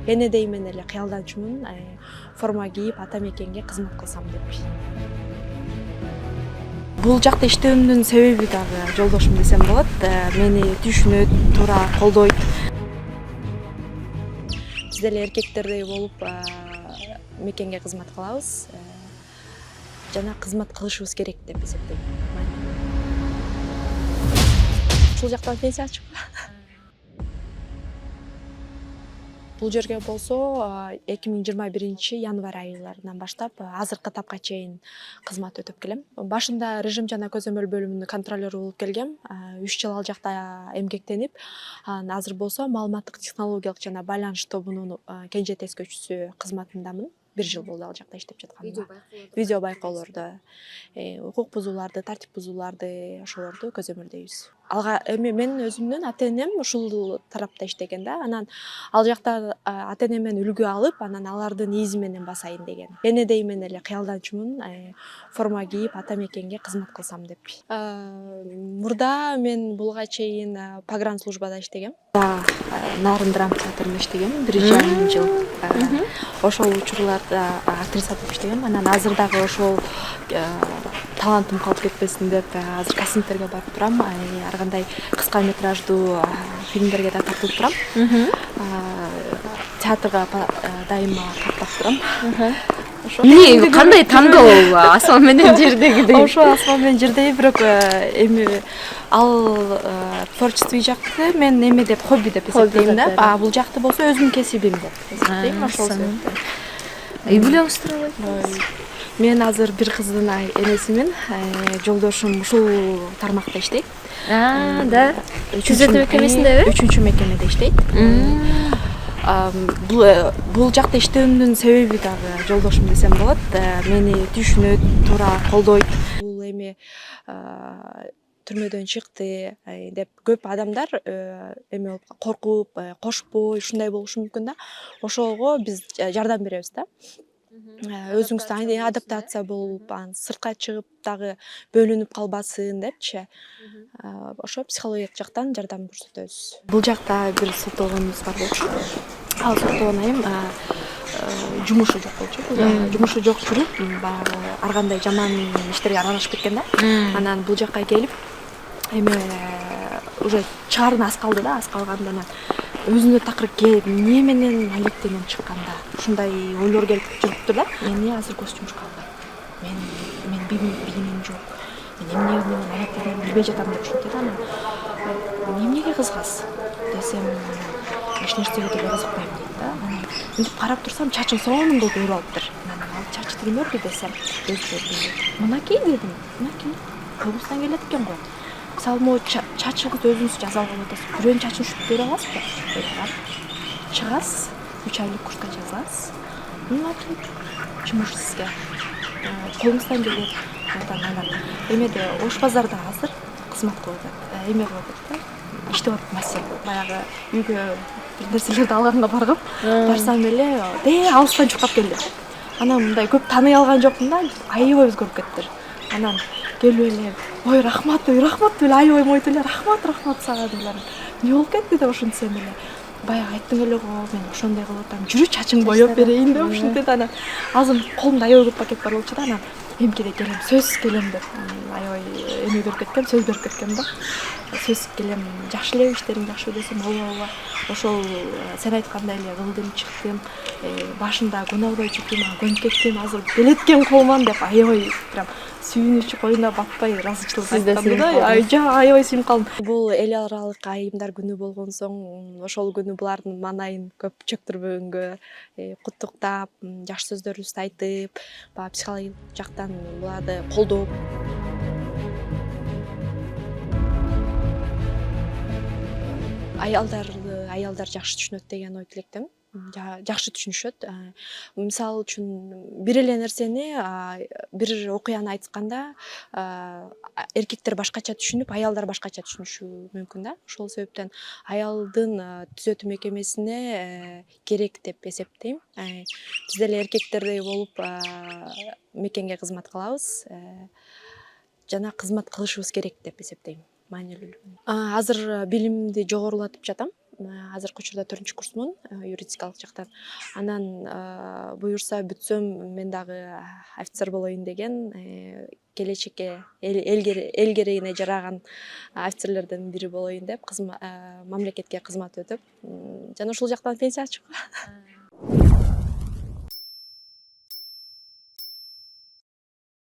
эне деймен эле кыялданчумун форма кийип ата мекенге кызмат кылсам деп. Бул жакта иштөөмдүн себеби дагы жолдошум десем болот. Мени түшүнөт, туура колдойт. Биз деле эркектердей болуп мекенге кызмат кылабыз жана кызмат кылышыбыз керек деп эсептейм. Ушул жактан пенсия чыкпа. Бул жерге болсо 2021 январь айларынан баштап азыркы тапка чейин кызмат өтөп келем. Башында режим жана көзөмөл бөлүмүнүн контролеру болуп келгем. 3 жыл ал жакта эмгектенип, азыр болсо маалыматтык технологиялык жана байланыш тобунун кенже тескөөчүсү кызматындамын. 1 жыл болду ал жакта иштеп жатканыма. Видео байкоолорду, укук бузууларды, тартип бузууларды ошолорду көзөмөлдөйбүз. Алга эми менин өзүмдүн ата-энем ушул тарапта иштеген да. Анан ал жакта ата-энемден үлгү алып, анан алардын изи менен басайын деген. Эне деймен эле кыялданчумун форма кийип ата мекенге кызмат кылсам деп. Мурда мен буга чейин погранслужбада иштегем. Нарын драма театрында иштегем 1,5 жыл. Ошол учурларда актриса болуп иштегем. Анан азыр дагы ошол талантым калып кетпесин деп азыр кастингтерге барып турам. Ар кандай кыска метраждуу фильмдерге да тартылып турам. Театрга дайыма каттап турам. Эмне кандай тандоо асман менен жердегидей? Ошо асман менен жердей, бирок эми ал творческий жакты мен эме деп хобби деп эсептейм да. Бул жакты болсо өзүмдүн кесибим деп эсептейм. Ошол себептен. Үй бүлөңүз тууралуу? Мен азыр бир кыздын энесимин. Жолдошум ушул тармакта иштейт. Да. Түзөтүү мекемесиндеби? 3-мекемеде иштейт. Бул жакта иштөөмдүн себеби дагы жолдошум десем болот. Мени түшүнөт, туура колдойт. Бул эми түрмөдөн чыкты деп көп адамдар эме коркуп, кошпой ушундай болушу мүмкүн да. Ошого биз жардам беребиз да. Өзүңүздө адаптация болуп, сыртка чыгып дагы бөлүнүп калбасын депчи. Ошо психологиялык жактан жардам көрсөтөбүз. Бул жакта бир соттолгонубуз бар болчу. Ал соттолгон айым жумушу жок болчу. Жумушу жок жүрүп, баягы ар кандай жаман иштерге аралашып кеткен да. Анан бул жакка келип, эми уже чыгарын аз калды да, аз калганда анан өзүнө такыр келип, эмне менен алектенем чыкканда ушундай ойлор келип жүрүптүр да. Мени азыр көз жумушка алган. Мен бийимим жок. Мен эмне менен алектенем билбей жатам деп ушинтет. Анан эмнеге кызгас десем, эч нерсеге деле кызыкпайм дейт да. Анан мынтип карап турсам, чачын сонун кылып өрүп алыптыр. Анан ал чачы тримерди десем, мынакей дедим. Мынакей кылмыстан келет экен го. Мисалы, могу чачыңызды өзүңүз жаза алган атасыз. Бирөөнүн чачын шуруп бере аласызбы? Чыгасыз, 3 айлык курска жазасыз. Мынакей жумуш сизге. Колуңуздан келет. Анан эмеде Ош базарда азыр кызмат кылып атат. Эме кылып атат да. Иштеп атат мастер. Баягы үйгө бир нерселерди алганга баргам, барсам эле алыстан чуркап келди. Анан мындай көп тааный алган жокмун да. Аябай өзгөрүп кеттир. Анан келип эле, ой, рахмат деп эле аябай мойтуп эле, рахмат сага деп эле. Эмне болуп кетти деп ушинтсем эле. Баягы айттың эле го, мен ошондой кылып атам. Жүрү чачыңды боёп берейин деп ушинтет. Анан азыр колумда аябай көп пакет бар болчу да. Анан эмкеде келем, сөзсүз келем деп аябай эме берип кеткем, сөз берип кеткем да. Сөзсүз келем, жакшы эле иштериң жакшы десем, ооба. Ошол сен айткандай эле кылдым, чыктым. Башында көнө албай жүрдүм, көнүп кеттим. Азыр келеткен колуман деп аябай прям сүйүнүчү коюна батпай ыраазычылык айткам да. Аябай сүйүнүп калдым. Бул эл аралык айымдар күнү болгон соң, ошол күнү булардын маанайын көп чөктүрбөгөнгө куттуктап, жакшы сөздөрүбүздү айтып, баягы психологиялык жактан буларды колдоп. Аялдар жакшы түшүнөт деген ой тилектемин. Жакшы түшүнүшөт. Мисалы үчүн бир эле нерсени, бир окуяны айтканда эркектер башкача түшүнүп, аялдар башкача түшүнүшү мүмкүн да. Ошол себептен аялдын түзөтүү мекемесине керек деп эсептейм. Биз деле эркектердей болуп мекенге кызмат кылабыз жана кызмат кылышыбыз керек деп эсептейм. Маанилүү. Азыр билимимди жогорулатып жатам. азыркы учурда 4-курсмун юридикалык жактан. Анан буюрса бүтсөм мен дагы офицер болоюн деген, келечекке эл керегине жараган офицерлерден бири болоюн деп мамлекетке кызмат өтүп, жана ушул жактан пенсия чыккан.